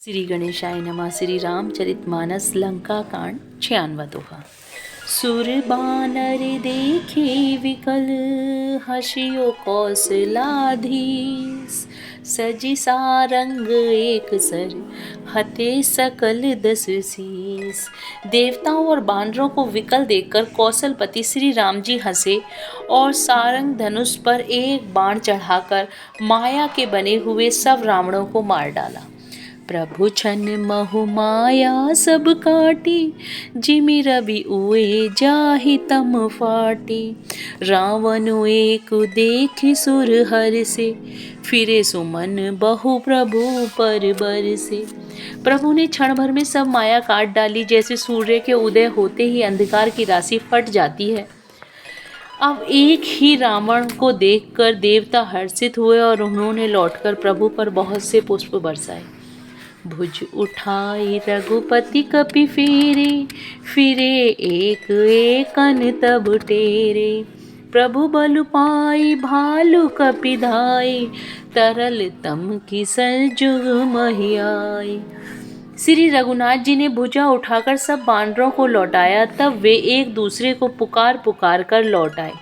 श्री गणेशाय नमः। श्री रामचरितमानस लंका कांड 96। सुर बानर देखे विकल, हसियो कौशलाधीश। सजी सारंग एक सर, हते सकल दस शीस। देवताओं और बानरों को विकल देखकर कौशलपति श्री राम जी हंसे और सारंग धनुष पर एक बाण चढ़ाकर माया के बने हुए सब रावणों को मार डाला। प्रभु छन महु माया सब काटी, जिमि रवि उए जाहि तम फाटी। रावण एक देखि सुर हर्षे, फिरे सुमन बहु प्रभु पर बरसे। प्रभु ने क्षण भर में सब माया काट डाली, जैसे सूर्य के उदय होते ही अंधकार की राशि फट जाती है। अब एक ही रावण को देखकर देवता हर्षित हुए और उन्होंने लौटकर प्रभु पर बहुत से पुष्प बरसाए। भुज उठाई रघुपति कपि फेरे, फिरे एक एकन तब टेरे। प्रभु बल पाई भालु कपि धाई, तरल तम की संजुग महियाई। श्री रघुनाथ जी ने भुजा उठाकर सब बानरों को लौटाया, तब वे एक दूसरे को पुकार पुकार कर लौट आए।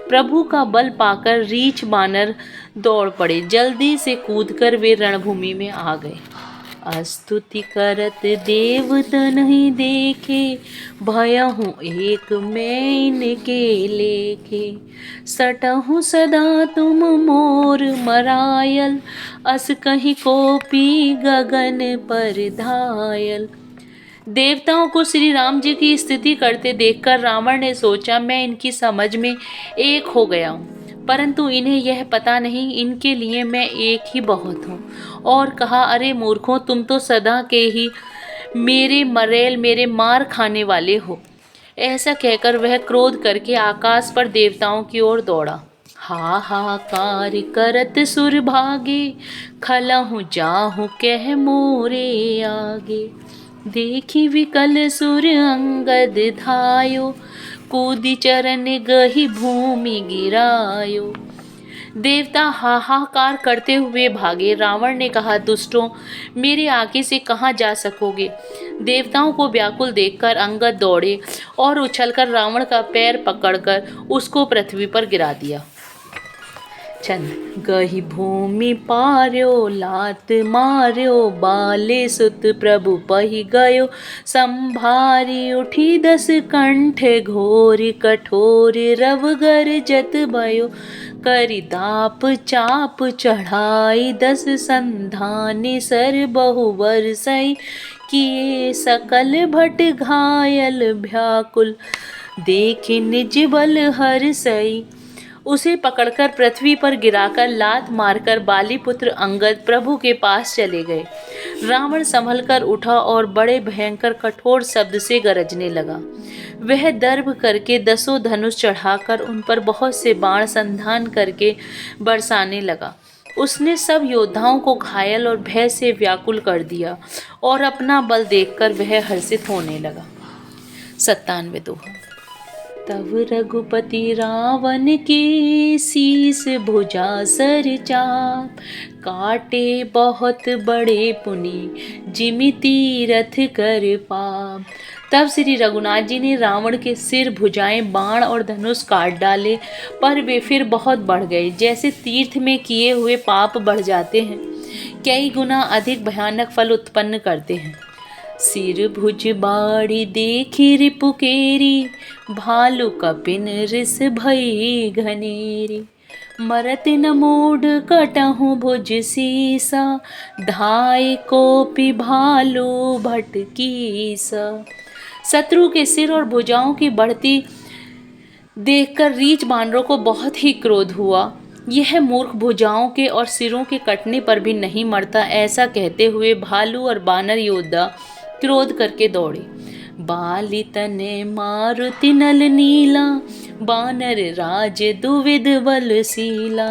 प्रभु का बल पाकर रीछ बानर दौड़ पड़े, जल्दी से कूदकर वे रणभूमि में आ गए। स्तुति करत देवत नहीं देखे, भयहूँ एक मैं इनके लेखे। सटहूँ सदा तुम मोर मरायल, अस कहीं कोपी गगन पर धायल। देवताओं को श्री राम जी की स्तुति करते देखकर रावण ने सोचा, मैं इनकी समझ में एक हो गया हूँ, परंतु इन्हें यह पता नहीं इनके लिए मैं एक ही बहुत हूँ। और कहा, अरे मूर्खों, तुम तो सदा के ही मेरे मरेल, मेरे मार खाने वाले हो। ऐसा कहकर वह क्रोध करके आकाश पर देवताओं की ओर दौड़ा। हाहाकार करत सुर भागे, खलहु जाहु कह मोरे आगे। देखी विकल सुर अंगद धायो, कूदी चरण गही भूमि गिरायो। देवता हाहाकार करते हुए भागे। रावण ने कहा, दुष्टों, मेरे आगे से कहाँ जा सकोगे। देवताओं को व्याकुल देखकर अंगद दौड़े और उछलकर रावण का पैर पकड़कर उसको पृथ्वी पर गिरा दिया। छंद। गही भूमि पार्यो, लात मार्यो, बाले सुत प्रभु पहि गयो। संभारी उठी दस कंठ, घोर कठोर रव गर्जत भयो। करि दाप चाप चढ़ाई, दस संधानी सर बहु बरसई। किए सकल भट घायल, व्याकुल देखि निज बल हरसई। उसे पकड़कर पृथ्वी पर गिराकर लात मारकर बालीपुत्र अंगद प्रभु के पास चले गए। रावण संभलकर उठा और बड़े भयंकर कठोर शब्द से गरजने लगा। वह दर्भ करके दसों धनुष चढ़ाकर उन पर बहुत से बाण संधान करके बरसाने लगा। उसने सब योद्धाओं को घायल और भय से व्याकुल कर दिया और अपना बल देखकर वह हर्षित होने लगा। 97 दोहा। तब रघुपति रावण के शीस भुजा सर चाप, काटे बहुत बड़े पुनि जिमि तीरथ कर पाप। तब श्री रघुनाथ जी ने रावण के सिर, भुजाएं, बाण और धनुष काट डाले, पर वे फिर बहुत बढ़ गए। जैसे तीर्थ में किए हुए पाप बढ़ जाते हैं, कई गुना अधिक भयानक फल उत्पन्न करते हैं। सिर भुज बाड़ी देखी रिपुकेरी, भालू कपिन रिस भई घनेरी। मरत न मूढ़ कटहु भुज सीसा, धाय कोपि भालू भटकीसा। शत्रु के सिर और भुजाओं की बढ़ती देखकर रीछ बानरों को बहुत ही क्रोध हुआ। यह मूर्ख भुजाओं के और सिरों के कटने पर भी नहीं मरता, ऐसा कहते हुए भालू और बानर योद्धा क्रोध करके दौड़े। बाली तने मारुति नल नीला, बानर राज दुविध बलशीला।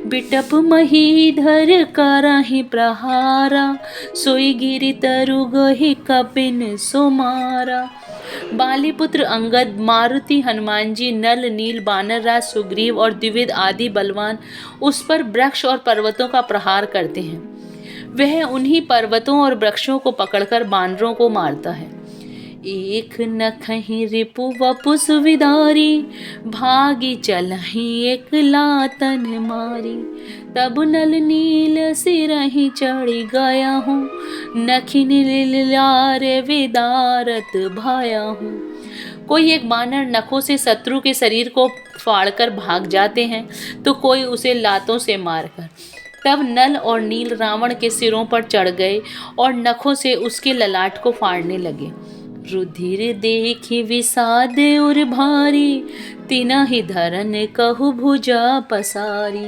बिटप महीधर करहि प्रहारा, सोई गिरि तरु गहि कपिन सुमारा। बालीपुत्र अंगद, मारुति, हनुमान जी, नल, नील, बानर राज सुग्रीव और द्विविध आदि बलवान उस पर वृक्ष और पर्वतों का प्रहार करते हैं। वह उन्हीं पर्वतों और वृक्षों को पकड़कर बानरों को मारता है। एक नखहि रिपु वपु सुविदारी, भागी चलहि एक लातन मारी। तब नल नील सिरहि चढ़ी गया हूँ, नखिन लीलार विदारत भाया हूँ। कोई एक बानर नखों से शत्रु के शरीर को फाड़कर भाग जाते हैं, तो कोई उसे लातों से मारकर। तब नल और नील रावण के सिरों पर चढ़ गए और नखों से उसके ललाट को फाड़ने लगे। रुधिर देखी विषाद उर भारी, तिनहि धरन कहु भुजा पसारी।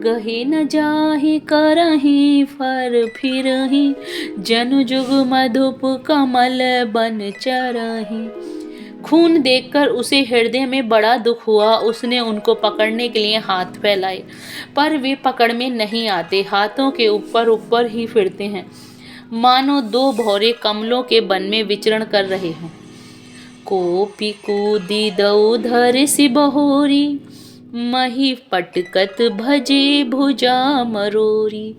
गहे न जाहि करहि फर फिरहि, जनु जुग मधुप कमल बन चरहि। खून देखकर उसे हृदय में बड़ा दुख हुआ। उसने उनको पकड़ने के लिए हाथ फैलाए, पर वे पकड़ में नहीं आते, हाथों के ऊपर ऊपर ही फिरते हैं, मानो दो भौरे कमलों के वन में विचरण कर रहे हों। कोपी कूदी दऊ धर सि बहोरी, मही पटकत भजे भुजा मरोरी।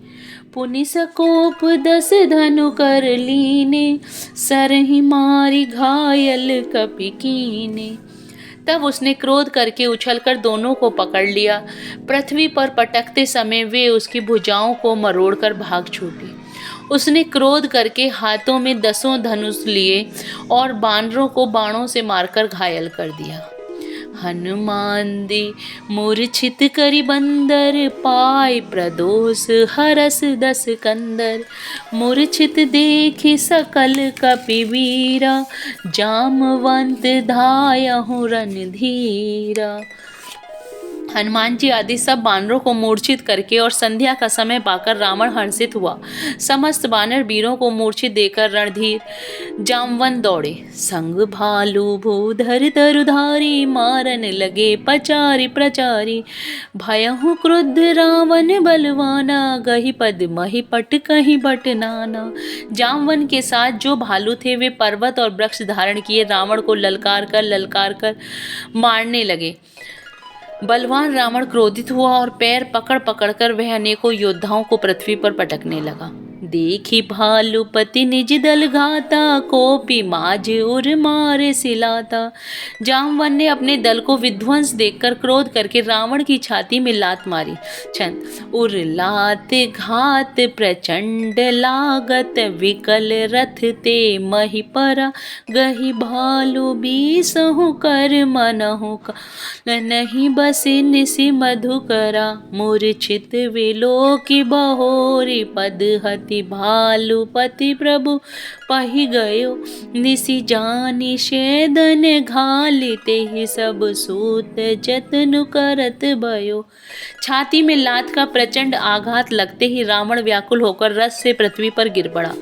पुनि सकोप 10 धनु कर लीने, सरहि मारी घायल कपि कीने। तब उसने क्रोध करके उछलकर दोनों को पकड़ लिया। पृथ्वी पर पटकते समय वे उसकी भुजाओं को मरोड़कर भाग छूटे। उसने क्रोध करके हाथों में 10 धनुष लिए और बानरों को बाणों से मारकर घायल कर दिया। हनुमान दी मूर्छित करि बंदर, पाय प्रदोष हरस 10 कंदर। मूर्छित देखि सकल कपिवीरा, जामवंत धायहु रणधीरा। हनुमान जी आदि सब बानरों को मूर्छित करके और संध्या का समय पाकर रावण हर्षित हुआ। समस्त बानर वीरों को मूर्छित देकर रणधीर जामवंत दौड़े। संग भालू भूधर तरुधारी, मारन लगे पचारी प्रचारी। भयहु क्रुद्ध रावण बलवाना, गहि पद महि पट कहीं बट नाना। जामवंत के साथ जो भालू थे वे पर्वत और वृक्ष धारण किए रावण को ललकार कर मारने लगे। बलवान रावण क्रोधित हुआ और पैर पकड़ पकड़ कर वह अनेकों योद्धाओं को पृथ्वी पर पटकने लगा। देखी भालुपति निज दल घाता, कोपी माज उर मारे सिलाता। जामवन ने अपने दल को विध्वंस देखकर क्रोध करके रावण की छाती में लात मारी। छंद उर लात घात प्रचंड लागत, विकल रथ ते मही परा। गही भालु बीसहु कर मनहु, नहीं बसी निसि मधुकरा। मूर्छित विलोकि बहोरी, पद हति भालुपति प्रभु पहि गयो। निसि जानि शेदन घाली, तेहि सब सूत जतनु करत भयो। छाती में लात का प्रचंड आघात लगते ही रावण व्याकुल होकर रथ से पृथ्वी पर गिर पड़ा।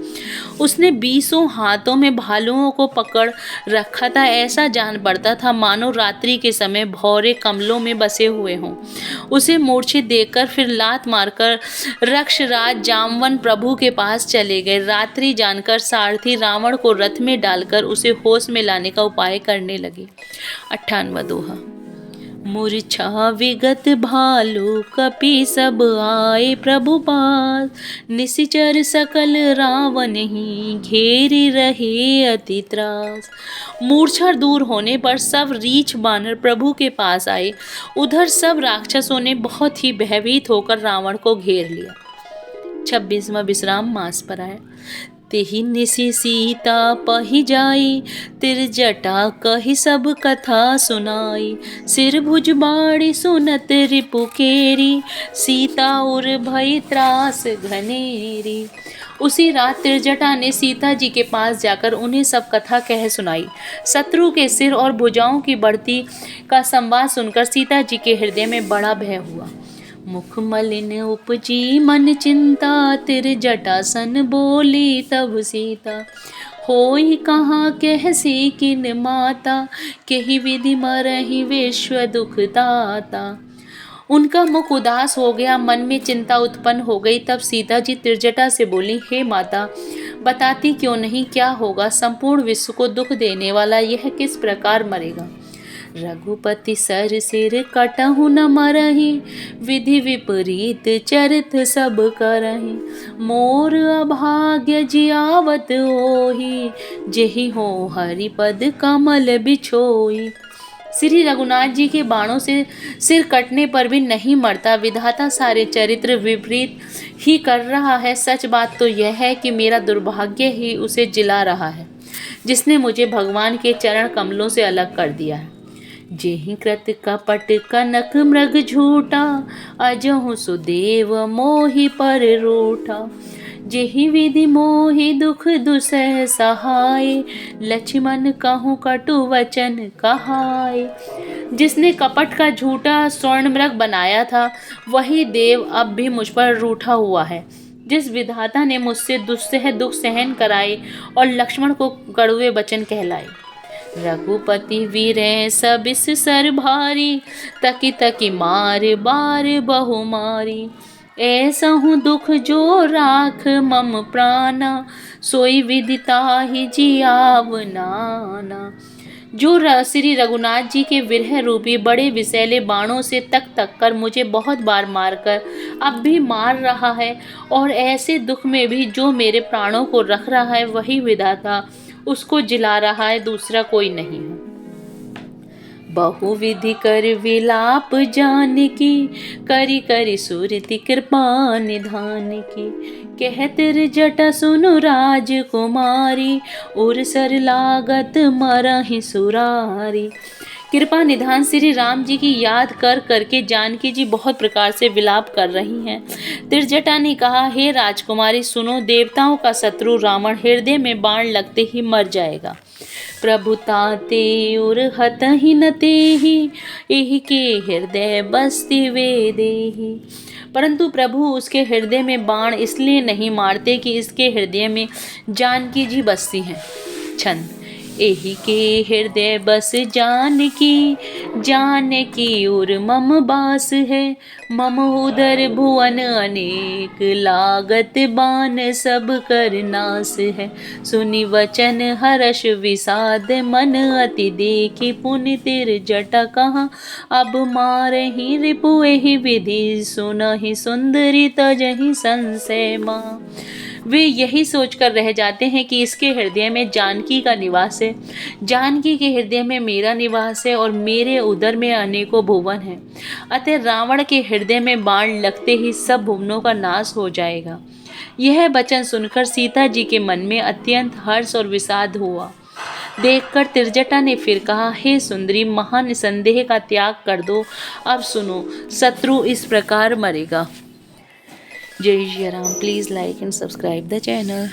उसने 20 हाथों में भालुओं को पकड़ रखा था। ऐसा जान पड़ता था मानो रात्रि के समय भौरे कमलों में बसे हुए हों। उसे मूर्छित देखकर फिर लात मारकर रक्षराज जामवन प्रभु के पास चले गए। रात्रि जानकर सारथी रावण को रथ में डालकर उसे होश में लाने का उपाय करने लगे। 98वां दोहा। मूर्छा विगत भालू कपि सब आए प्रभु पास, निशिचर सकल रावण ही घेरी रहे अति त्रास। मूर्छा दूर होने पर सब रीछ बानर प्रभु के पास आए। उधर सब राक्षसों ने बहुत ही भयभीत होकर रावण को घेर लिया। 26वां विश्राम मास पर है। तेहि निसि सीता पहि जाई, तिरजटा कहि सब कथा सुनाई। सिर भुज बाड़ी सुनत रिपु केरी, सीता उर भई त्रास घनेरी। उसी रात तिरजटा ने सीता जी के पास जाकर उन्हें सब कथा कह सुनाई। शत्रु के सिर और भुजाओं की बढ़ती का संवाद सुनकर सीता जी के हृदय में बड़ा भय हुआ। मुख मलिन उपजी मन चिंता, तिरजटा सन बोली तब सीता। होई कहाँ कहसी किन माता, केहि विधि मरहि विश्व दुख दाता। उनका मुख उदास हो गया, मन में चिंता उत्पन्न हो गई। तब सीता जी तिरजटा से बोली, हे माता, बताती क्यों नहीं क्या होगा? संपूर्ण विश्व को दुख देने वाला यह किस प्रकार मरेगा? रघुपति सर सिर कटहु न मरहि, विधि विपरीत चरित सब करहि। मोर अभाग्य जियावत ओहि, जेहि हो हरिपद कमल बिछोई। श्री रघुनाथ जी के बाणों से सिर कटने पर भी नहीं मरता। विधाता सारे चरित्र विपरीत ही कर रहा है। सच बात तो यह है कि मेरा दुर्भाग्य ही उसे जिला रहा है, जिसने मुझे भगवान के चरण कमलों से अलग कर दिया है। जेहि कृत कपट कनक मृग झूठा, अजहु सुदेव मोहि पर रूठा। जेहि विधि मोहि दुख दुसह सहाय, लक्ष्मण कहूँ कटु वचन कहाय। जिसने कपट का झूठा स्वर्ण मृग बनाया था, वही देव अब भी मुझ पर रूठा हुआ है। जिस विधाता ने मुझसे दुस्सह दुख सहन कराए और लक्ष्मण को कड़वे वचन कहलाए। रघुपति वीरै सबिस सर भारी, तकी तकी मार बार बहु मारी। ऐसा हूँ दुख जो राख मम प्राणा, सोई विदिता ही जियाव नाना। जो श्री रघुनाथ जी के विरह रूपी बड़े विषैले बाणों से तक तक कर मुझे बहुत बार मारकर अब भी मार रहा है, और ऐसे दुख में भी जो मेरे प्राणों को रख रहा है, वही विधाता उसको जिला रहा है, दूसरा कोई नहीं है। बहुविधि कर विलाप जान की, करी करी सुरति कृपा निधान की। कहत जटा सुनु राजकुमारी, उर सर लागत मरहि सुरारी। कृपा निधान श्री राम जी की याद कर करके जानकी जी बहुत प्रकार से विलाप कर रही हैं। त्रिजटा ने कहा, हे राजकुमारी सुनो, देवताओं का शत्रु रावण हृदय में बाण लगते ही मर जाएगा। प्रभुताते उर हतहि न तेहि, एहि के हृदय बसति वे देहि। परंतु प्रभु उसके हृदय में बाण इसलिए नहीं मारते कि इसके हृदय में जानकी जी बसती हैं। छंद। एहि के हृदय बस जानकी, जानकी उर मम बास है। मम उदर भुवन अनेक, लागत बान सब कर नास है। सुनि वचन हर्ष विषाद मन, अति देखि पुनि त्रिजटा कहा। अब मारहि रिपु एहि विधि, सुनहि सुंदरी तजहि संशय मां। वे यही सोचकर रह जाते हैं कि इसके हृदय में जानकी का निवास है, जानकी के हृदय में मेरा निवास है, और मेरे उदर में अनेकों भुवन हैं। अतः रावण के हृदय में बाण लगते ही सब भुवनों का नाश हो जाएगा। यह वचन सुनकर सीता जी के मन में अत्यंत हर्ष और विषाद हुआ। देखकर त्रिजटा ने फिर कहा, हे सुंदरी, महान संदेह का त्याग कर दो। अब सुनो, शत्रु इस प्रकार मरेगा। जय Shri Ram. Please like and subscribe the channel.